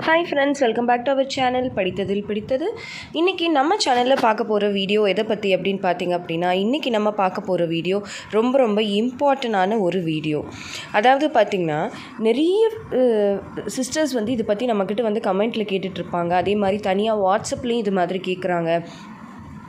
Hi friends, welcome back to our channel படித்ததில் பிடித்தது. இன்றைக்கி நம்ம சேனலில் பார்க்க போகிற வீடியோ எதை பற்றி அப்படின்னு பார்த்தீங்க அப்படின்னா, இன்றைக்கி நம்ம பார்க்க போகிற வீடியோ ரொம்ப இம்பார்ட்டண்டான ஒரு வீடியோ. அதாவது பார்த்திங்கன்னா, நிறைய சிஸ்டர்ஸ் இது பற்றி நம்மக்கிட்ட கமெண்ட்டில் கேட்டுட்ருப்பாங்க. அதே மாதிரி தனியாக வாட்ஸ்அப்லேயும் இது மாதிரி கேட்குறாங்க.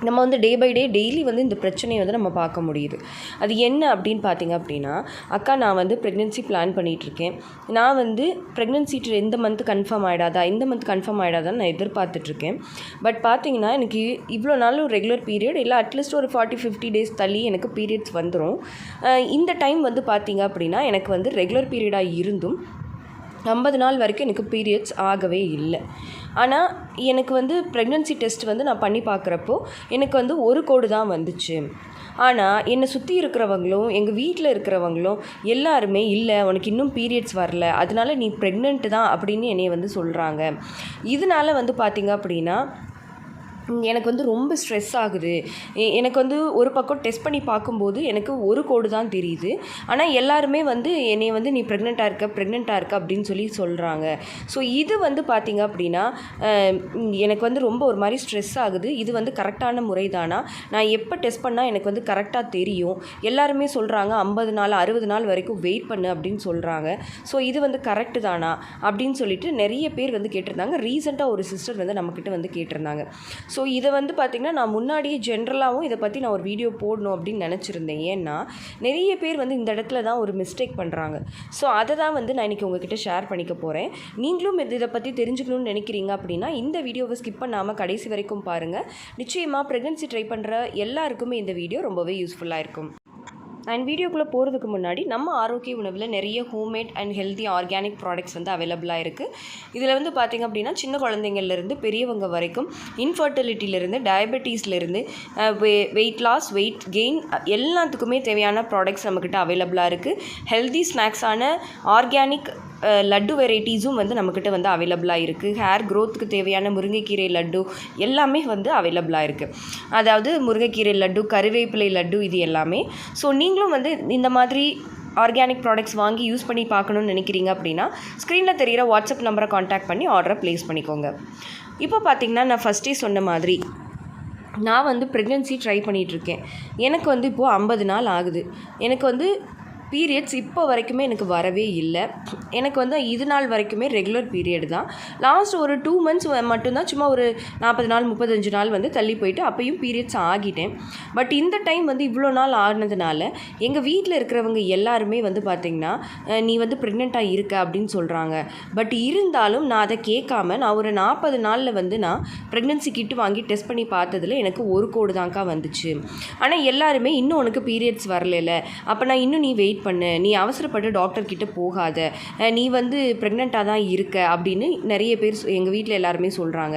நம்ம டே பை டே டெய்லி இந்த பிரச்சனையை நம்ம பார்க்க முடியுது. அது என்ன அப்படின்னு பார்த்தீங்க அப்படின்னா, அக்கா நான் ப்ரெக்னென்சி பிளான் பண்ணிகிட்ருக்கேன். நான் ப்ரெக்னென்சி இந்த மந்த் கன்ஃபார்ம் ஆகிடாதா, இந்த மந்த் கன்ஃபார்ம் ஆகிடாதான்னு நான் எதிர்பார்த்துட்ருக்கேன். பட் பார்த்தீங்கன்னா, எனக்கு இவ்வளோ நாள் ரெகுலர் பீரியட் இல்லை, அட்லீஸ்ட் ஒரு 40-50 டேஸ் தள்ளி எனக்கு பீரியட்ஸ் வந்துடும். இந்த டைம் பார்த்தீங்க அப்படின்னா, எனக்கு ரெகுலர் பீரியடாக இருந்தும் 50 நாள் வரைக்கும் எனக்கு பீரியட்ஸ் ஆகவே இல்லை. ஆனால் எனக்கு ப்ரெக்னென்சி டெஸ்ட் நான் பண்ணி பார்க்குறப்போ எனக்கு ஒரு கோடு தான் வந்துச்சு. ஆனால் என்னை சுற்றி இருக்கிறவங்களும் எங்கள் வீட்டில் இருக்கிறவங்களும் எல்லாருமே இல்லை, உனக்கு இன்னும் பீரியட்ஸ் வரல, அதனால நீ ப்ரெக்னென்ட் தான் அப்படின்னு என்னை சொல்கிறாங்க. இதனால் பார்த்திங்க அப்படின்னா எனக்கு ரொம்ப ஸ்ட்ரெஸ் ஆகுது. எனக்கு ஒரு பக்கம் டெஸ்ட் பண்ணி பார்க்கும்போது எனக்கு ஒரு கோடு தான் தெரியுது. ஆனால் எல்லாருமே என்னை நீ ப்ரெக்னெண்ட்டாக இருக்க அப்படின்னு சொல்கிறாங்க. ஸோ இது பார்த்திங்க அப்படின்னா எனக்கு ரொம்ப ஒரு மாதிரி ஸ்ட்ரெஸ் ஆகுது. இது கரெக்டான முறை தானா, நான் எப்போ டெஸ்ட் பண்ணால் எனக்கு கரெக்டாக தெரியும். எல்லாருமே சொல்கிறாங்க 50 நாள் 60 நாள் வரைக்கும் வெயிட் பண்ணு அப்படின்னு சொல்கிறாங்க. ஸோ இது கரெக்டு தானா அப்படின்னு சொல்லிட்டு நிறைய பேர் கேட்டிருந்தாங்க. ரீசெண்டாக ஒரு சிஸ்டர் நம்மக்கிட்ட கேட்டிருந்தாங்க. ஸோ இதை பார்த்திங்கன்னா, நான் முன்னாடியே ஜென்ரலாகவும் இதை பற்றி நான் ஒரு வீடியோ போடணும் அப்படின்னு நினச்சிருந்தேன். ஏன்னா நிறைய பேர் இந்த இடத்துல தான் ஒரு மிஸ்டேக் பண்ணுறாங்க. ஸோ அதை தான் நான் இன்றைக்கி உங்ககிட்ட ஷேர் பண்ணிக்க போகிறேன். நீங்களும் இதை பற்றி தெரிஞ்சுக்கணும்னு நினைக்கிறீங்க அப்படின்னா இந்த வீடியோவை ஸ்கிப் பண்ணாமல் கடைசி வரைக்கும் பாருங்கள். நிச்சயமாக ப்ரெக்னென்சி ட்ரை பண்ணுற எல்லாருக்குமே இந்த வீடியோ ரொம்பவே யூஸ்ஃபுல்லாக இருக்கும். அண்ட் வீடியோக்குள்ளே போகிறதுக்கு முன்னாடி, நம்ம ஆரோக்கிய உணவில் நிறைய homemade and healthy organic products அவைலபிளாக இருக்குது. இதில் பார்த்திங்க அப்படின்னா, சின்ன குழந்தைங்கள்லேருந்து பெரியவங்க வரைக்கும், இன்ஃபர்டிலிட்டியிலேருந்து டயபெட்டிஸ்லேருந்து வெயிட் லாஸ், வெயிட் கெயின் எல்லாத்துக்குமே தேவையான ப்ராடக்ட்ஸ் நம்மக்கிட்ட அவைலபிளாக இருக்குது. ஹெல்த்தி ஸ்நாக்ஸான ஆர்கானிக் லட்டு வெரைட்டிஸும் நம்மக்கிட்ட அவைலபிளாக இருக்குது. ஹேர் க்ரோத்துக்கு தேவையான முருங்கைக்கீரை லட்டு எல்லாமே அவைலபிளாக இருக்குது. அதாவது முருங்கைக்கீரை லட்டு, கருவேப்பிலை லட்டு, இது எல்லாமே. ஸோ நீங்களும் இந்த மாதிரி ஆர்கானிக் ப்ராடக்ட்ஸ் வாங்கி யூஸ் பண்ணி பார்க்கணுன்னு நினைக்கிறீங்க அப்படின்னா, ஸ்க்ரீனில் தெரிகிற வாட்ஸ்அப் நம்பரை காண்டாக்ட் பண்ணி ஆர்டரை ப்ளேஸ் பண்ணிக்கோங்க. இப்போ பார்த்திங்கன்னா, நான் ஃபஸ்ட்டே சொன்ன மாதிரி நான் ப்ரெக்னென்சி ட்ரை பண்ணிகிட்ருக்கேன். எனக்கு இப்போது 50 நாள் ஆகுது. எனக்கு பீரியட்ஸ் இப்போ வரைக்குமே எனக்கு வரவே இல்லை. எனக்கு இது நாள் வரைக்குமே ரெகுலர் பீரியட் தான். லாஸ்ட் ஒரு 2 months மட்டும்தான் சும்மா ஒரு 40 நாள் 35 நாள் தள்ளி போயிட்டு அப்பையும் பீரியட்ஸ் ஆகிட்டேன். பட் இந்த டைம் இவ்வளோ நாள் ஆனதுனால எங்கள் வீட்டில் இருக்கிறவங்க எல்லாருமே பார்த்திங்கன்னா, நீ ப்ரெக்னெண்ட்டாக இருக்க அப்படின்னு சொல்கிறாங்க. பட் இருந்தாலும் நான் அதை கேட்காம நான் ஒரு 40 நாளில் நான் ப்ரெக்னென்சி கிட்டு வாங்கி டெஸ்ட் பண்ணி பார்த்ததில் எனக்கு ஒரு கோடு தான்க்கா வந்துச்சு. ஆனால் எல்லாருமே இன்னும் உனக்கு பீரியட்ஸ் வரல, அப்போ நான் இன்னும் நீ வெயிட் பண்ணு, நீ அவசரப்பட்டு டாக்டர்கிட்ட போகாத, நீ ப்ரெக்னெண்ட்டாக தான் இருக்க அப்படின்னு நிறைய பேர் எங்கள் வீட்டில் எல்லாருமே சொல்கிறாங்க.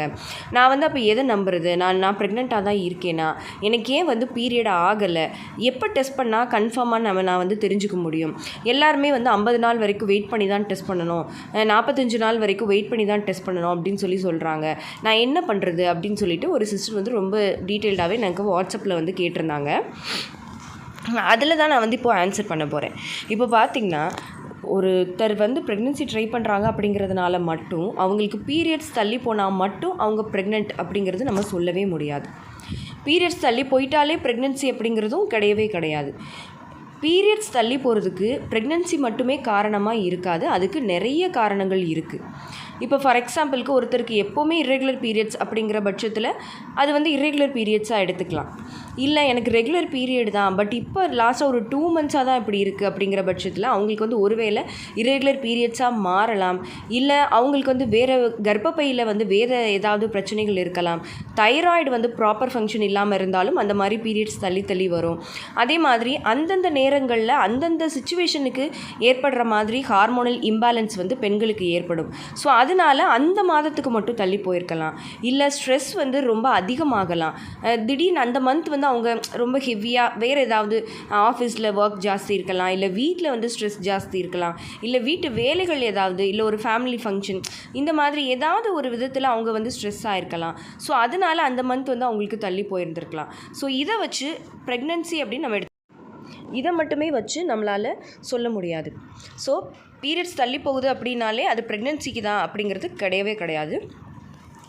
நான் அப்போ எதை நம்புறது? நான் ப்ரெக்னெண்ட்டாக தான் இருக்கேனா? எனக்கு ஏன் பீரியட் ஆகலை? எப்போ டெஸ்ட் பண்ணால் கன்ஃபார்மாக நான் தெரிஞ்சுக்க முடியும்? எல்லாருமே 50 நாள் வரைக்கும் வெயிட் பண்ணி தான் டெஸ்ட் பண்ணணும், 45 நாள் வரைக்கும் வெயிட் பண்ணி தான் டெஸ்ட் பண்ணணும் அப்படின்னு சொல்கிறாங்க. நான் என்ன பண்ணுறது அப்படின்னு சொல்லிட்டு ஒரு சிஸ்டர் ரொம்ப டீட்டெயில்டாகவே எனக்கு வாட்ஸ்அப்பில் கேட்டிருந்தாங்க. அதில் தான் நான் இப்போது ஆன்சர் பண்ண போகிறேன். இப்போ பார்த்திங்கன்னா, ஒருத்தர் ப்ரெக்னென்சி ட்ரை பண்ணுறாங்க அப்படிங்கிறதுனால மட்டும் அவங்களுக்கு பீரியட்ஸ் தள்ளி போனால் மட்டும் அவங்க ப்ரெக்னென்ட் அப்படிங்கிறது நம்ம சொல்லவே முடியாது. பீரியட்ஸ் தள்ளி போயிட்டாலே ப்ரெக்னென்சி அப்படிங்கிறதும் கிடையவே கிடையாது. பீரியட்ஸ் தள்ளி போகிறதுக்கு ப்ரெக்னென்சி மட்டுமே காரணமாக இருக்காது, அதுக்கு நிறைய காரணங்கள் இருக்குது. இப்போ ஃபார் எக்ஸாம்பிளுக்கு ஒருத்தருக்கு எப்போவுமே இர்ரெகுலர் பீரியட்ஸ் அப்படிங்கிற பட்சத்தில் அது இர்ரெகுலர் பீரியட்ஸாக எடுத்துக்கலாம். இல்லை எனக்கு ரெகுலர் பீரியட் தான், பட் இப்போ லாஸ்ட்டாக ஒரு 2 months தான் இப்படி இருக்குது அப்படிங்கிற பட்சத்தில் அவங்களுக்கு ஒருவேளை இர்ரெகுலர் பீரியட்ஸாக மாறலாம். இல்லை அவங்களுக்கு வேறு கர்ப்பப்பையில் வேறு ஏதாவது பிரச்சனைகள் இருக்கலாம். தைராய்டு ப்ராப்பர் ஃபங்க்ஷன் இல்லாமல் இருந்தாலும் அந்த மாதிரி பீரியட்ஸ் தள்ளி வரும். அதே மாதிரி அந்தந்த நேரங்களில் அந்தந்த சிச்சுவேஷனுக்கு ஏற்படுற மாதிரி ஹார்மோனல் இம்பேலன்ஸ் பெண்களுக்கு ஏற்படும். ஸோ அதனால் அந்த மாதத்துக்கு மட்டும் தள்ளி போயிருக்கலாம். இல்லை ஸ்ட்ரெஸ் ரொம்ப அதிகமாகலாம். திடீர்னு அந்த மந்த் அவங்க ரொம்ப ஹெவியாக வேறு ஏதாவது ஆஃபீஸில் ஒர்க் ஜாஸ்தி இருக்கலாம், இல்லை வீட்டில் ஸ்ட்ரெஸ் ஜாஸ்தி இருக்கலாம், இல்லை வீட்டு வேலைகள் ஏதாவது, இல்லை ஒரு ஃபேமிலி ஃபங்க்ஷன், இந்த மாதிரி ஏதாவது ஒரு விதத்தில் அவங்க ஸ்ட்ரெஸ் ஆகிருக்கலாம். ஸோ அதனால் அந்த மந்த் அவங்களுக்கு தள்ளி போயிருந்துருக்கலாம். ஸோ இதை வச்சு ப்ரெக்னென்சி அப்படின்னு நம்ம இதை மட்டுமே வச்சு நம்மளால் சொல்ல முடியாது. ஸோ பீரியட்ஸ் தள்ளி போகுது அப்படின்னாலே அது ப்ரெக்னென்சிக்கு தான் அப்படிங்கிறது கிடையவே கிடையாது.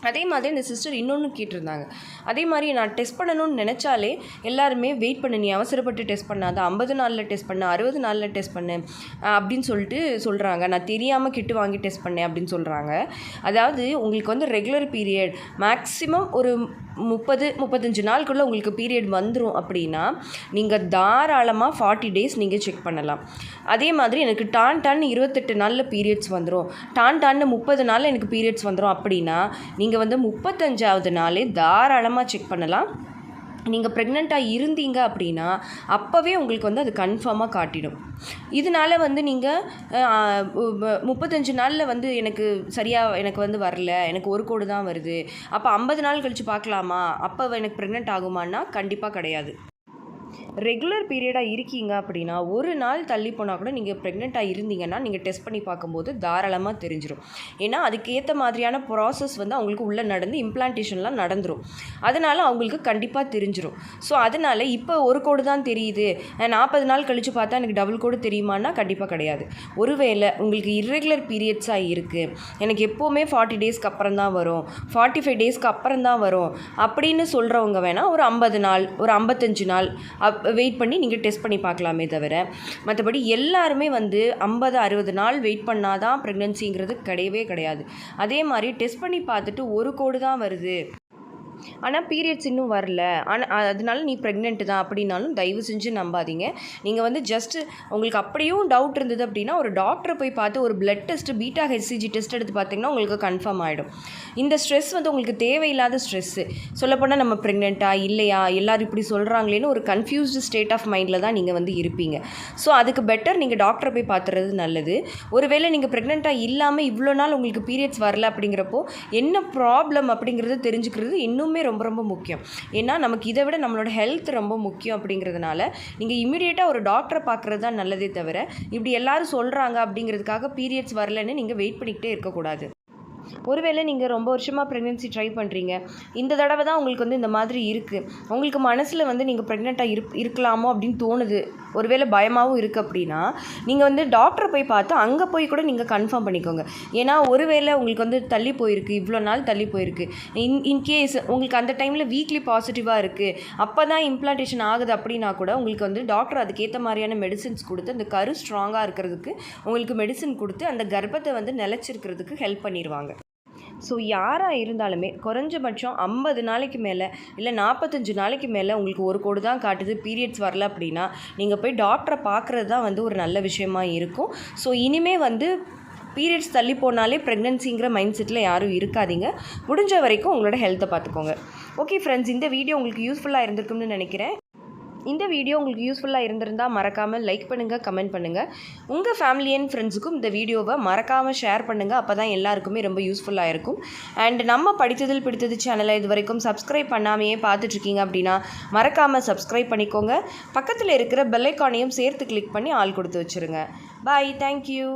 அதே மாதிரி இந்த சிஸ்டர் இன்னொன்று கேட்டிருந்தாங்க. அதே மாதிரி நான் டெஸ்ட் பண்ணணும்னு நினச்சாலே எல்லாருமே வெயிட் பண்ணு, நீ அவசரப்பட்டு டெஸ்ட் பண்ணாத, 50 நாளில் டெஸ்ட் பண்ணு, 60 நாளில் டெஸ்ட் பண்ணு அப்படின்னு சொல்லிட்டு சொல்கிறாங்க. நான் தெரியாமல் கிட்டு வாங்கி டெஸ்ட் பண்ணேன் அப்படின்னு சொல்கிறாங்க. அதாவது உங்களுக்கு வந்து ரெகுலர் பீரியட் மேக்ஸிமம் ஒரு 30-35 நாளுக்குள்ளே உங்களுக்கு பீரியட் வந்துடும் அப்படின்னா நீங்கள் தாராளமாக 40 டேஸ் நீங்கள் செக் பண்ணலாம். அதே மாதிரி எனக்கு டான்னு 28 நாளில் பீரியட்ஸ் வந்துடும், டான்னு 30 நாளில் எனக்கு பீரியட்ஸ் வந்துடும் அப்படின்னா நீங்கள் வந்து 35ஆவது நாளே தாராளமாக செக் பண்ணலாம். நீங்கள் ப்ரெக்னெண்ட்டாக இருந்தீங்க அப்படின்னா அப்போவே உங்களுக்கு வந்து அது கன்ஃபார்மாக காட்டிடும். இதனால் வந்து நீங்கள் 35 நாளில் வந்து எனக்கு வந்து வரல, எனக்கு ஒரு கோடு தான் வருது, அப்போ 50 நாள் கழித்து பார்க்கலாமா, அப்போ எனக்கு ப்ரெக்னென்ட் ஆகுமான்னா கண்டிப்பாக கிடையாது. ரெகுலர் பீரியடாக இருக்கீங்க அப்படின்னா ஒரு நாள் தள்ளி போனால் கூட நீங்கள் ப்ரெக்னெண்ட்டாக இருந்தீங்கன்னா நீங்கள் டெஸ்ட் பண்ணி பார்க்கும்போது தாராளமாக தெரிஞ்சிடும். ஏன்னா அதுக்கேற்ற மாதிரியான ப்ராசஸ் வந்து அவங்களுக்கு உள்ளே நடந்து இம்ப்ளான்டேஷன்லாம் நடந்துடும். அதனால் அவங்களுக்கு கண்டிப்பாக தெரிஞ்சிடும். ஸோ அதனால் இப்போ ஒரு கோடு தான் தெரியுது, 40 நாள் கழித்து பார்த்தா எனக்கு டபுள் கோடு தெரியுமான்னா கண்டிப்பாக கிடையாது. ஒருவேளை உங்களுக்கு இர்ரெகுலர் பீரியட்ஸாக இருக்குது, எனக்கு எப்போவுமே 40 டேஸ்க்கு அப்புறம் தான் வரும், 45 டேஸ்க்கு அப்புறம் தான் வரும் அப்படின்னு சொல்கிறவங்க வேணால் ஒரு 50 நாள் ஒரு 55 நாள் வெயிட் பண்ணி நீங்கள் டெஸ்ட் பண்ணி பார்க்கலாமே தவிர, மற்றபடி எல்லாருமே வந்து 50-60 நாள் வெயிட் பண்ணால் தான் ப்ரெக்னென்சிங்கிறது கிடையவே கிடையாது. அதே மாதிரி டெஸ்ட் பண்ணி பார்த்துட்டு ஒரு கோடு தான் வருது, ஆனால் பீரியட்ஸ் இன்னும் வரல, அதனால நீ ப்ரெக்னென்ட் தான் அப்படின்னாலும் தயவு செஞ்சு நம்பாதீங்க. நீங்கள் வந்து ஜஸ்ட்டு உங்களுக்கு அப்படியும் டவுட் இருந்தது அப்படின்னா ஒரு டாக்டரை போய் பார்த்து ஒரு blood test, beta HCG test எடுத்து பார்த்தீங்கன்னா உங்களுக்கு கன்ஃபார்ம் ஆகிடும். இந்த ஸ்ட்ரெஸ் வந்து உங்களுக்கு தேவையில்லாத ஸ்ட்ரெஸ்ஸு. சொல்லப்போனால் நம்ம ப்ரெக்னெண்ட்டாக இல்லையா, எல்லோரும் இப்படி சொல்கிறாங்களேன்னு ஒரு கன்ஃபியூஸ்டு ஸ்டேட் ஆஃப் மைண்டில் தான் நீங்கள் வந்து இருப்பீங்க. ஸோ அதுக்கு பெட்டர் நீங்கள் டாக்டரை போய் பார்த்துறது நல்லது. ஒருவேளை நீங்கள் ப்ரெக்னெண்ட்டாக இல்லாமல் இவ்வளோ நாள் உங்களுக்கு பீரியட்ஸ் வரல அப்படிங்கிறப்போ என்ன ப்ராப்ளம் அப்படிங்கிறது தெரிஞ்சுக்கிறது இன்னும் ரொம்ப ரொம்ப முக்கியம். ஏன்னா நமக்கு இதை விட நம்மளோட ஹெல்த் ரொம்ப முக்கியம். அப்படிங்கிறதுனால நீங்கள் இமீடியட்டாக ஒரு டாக்டரை பார்க்குறது தான் நல்லதே தவிர இப்படி எல்லாரும் சொல்கிறாங்க அப்படிங்கிறதுக்காக பீரியட்ஸ் வரலன்னு நீங்கள் வெயிட் பண்ணிக்கிட்டே இருக்கக்கூடாது. ஒருவேளை நீங்கள் ரொம்ப வருஷமாக ப்ரெக்னென்சி ட்ரை பண்ணுறீங்க, இந்த தடவை தான் உங்களுக்கு வந்து இந்த மாதிரி இருக்குது, உங்களுக்கு மனசில் வந்து நீங்கள் ப்ரெக்னெண்ட்டாக இருக்கலாமோ அப்படின்னு தோணுது, ஒருவேளை பயமாகவும் இருக்குது அப்படின்னா நீங்கள் வந்து டாக்டரை போய் பார்த்து அங்கே போய் கூட நீங்கள் கன்ஃபார்ம் பண்ணிக்கோங்க. ஏன்னா ஒருவேளை உங்களுக்கு வந்து தள்ளி போயிருக்கு, இவ்வளோ நாள் தள்ளி போயிருக்கு, இன்கேஸ் உங்களுக்கு அந்த டைமில் வீக்லி பாசிட்டிவாக இருக்குது, அப்போ தான் இம்ப்ளான்டேஷன் ஆகுது அப்படின்னா கூட உங்களுக்கு வந்து டாக்டர் அதுக்கேற்ற மாதிரியான மெடிசின்ஸ் கொடுத்து அந்த கரு ஸ்ட்ராங்காக இருக்கிறதுக்கு உங்களுக்கு மெடிசின் கொடுத்து அந்த கர்ப்பத்தை வந்து நிலச்சிருக்கிறதுக்கு ஹெல்ப் பண்ணிடுவாங்க. ஸோ யாராக இருந்தாலுமே குறைஞ்சபட்சம் 50 நாளைக்கு மேலே இல்லை 45 நாளைக்கு மேலே உங்களுக்கு ஒரு கோடு தான் காட்டுது, பீரியட்ஸ் வரல அப்படின்னா நீங்கள் போய் டாக்டரை பார்க்குறது தான் வந்து ஒரு நல்ல விஷயமா இருக்கும். ஸோ இனிமேல் வந்து பீரியட்ஸ் தள்ளி போனாலே ப்ரெக்னென்சிங்கிற மைண்ட் செட்டில் யாரும் இருக்காதீங்க. முடிஞ்ச வரைக்கும் உங்களோட ஹெல்த்தை பார்த்துக்கோங்க. ஓகே ஃப்ரெண்ட்ஸ், இந்த வீடியோ உங்களுக்கு யூஸ்ஃபுல்லாக இருந்திருக்கும்னு நினைக்கிறேன். இந்த வீடியோ உங்களுக்கு யூஸ்ஃபுல்லாக இருந்திருந்தால் மறக்காமல் லைக் பண்ணுங்கள், கமெண்ட் பண்ணுங்கள். உங்கள் ஃபேமிலி அண்ட் ஃப்ரெண்ட்ஸுக்கும் இந்த வீடியோவை மறக்காமல் ஷேர் பண்ணுங்கள். அப்போ தான் எல்லாருக்குமே ரொம்ப யூஸ்ஃபுல்லாக இருக்கும். அண்ட் நம்ம படித்ததில் பிடித்தது சேனலை இது வரைக்கும் சப்ஸ்கிரைப் பண்ணாமையே பார்த்துட்ருக்கீங்க அப்படின்னா மறக்காமல் சப்ஸ்கிரைப் பண்ணிக்கோங்க. பக்கத்தில் இருக்கிற பெல் ஐக்கானையும் சேர்த்து கிளிக் பண்ணி ஆல் கொடுத்து வச்சுருங்க. பாய், தேங்க்யூ.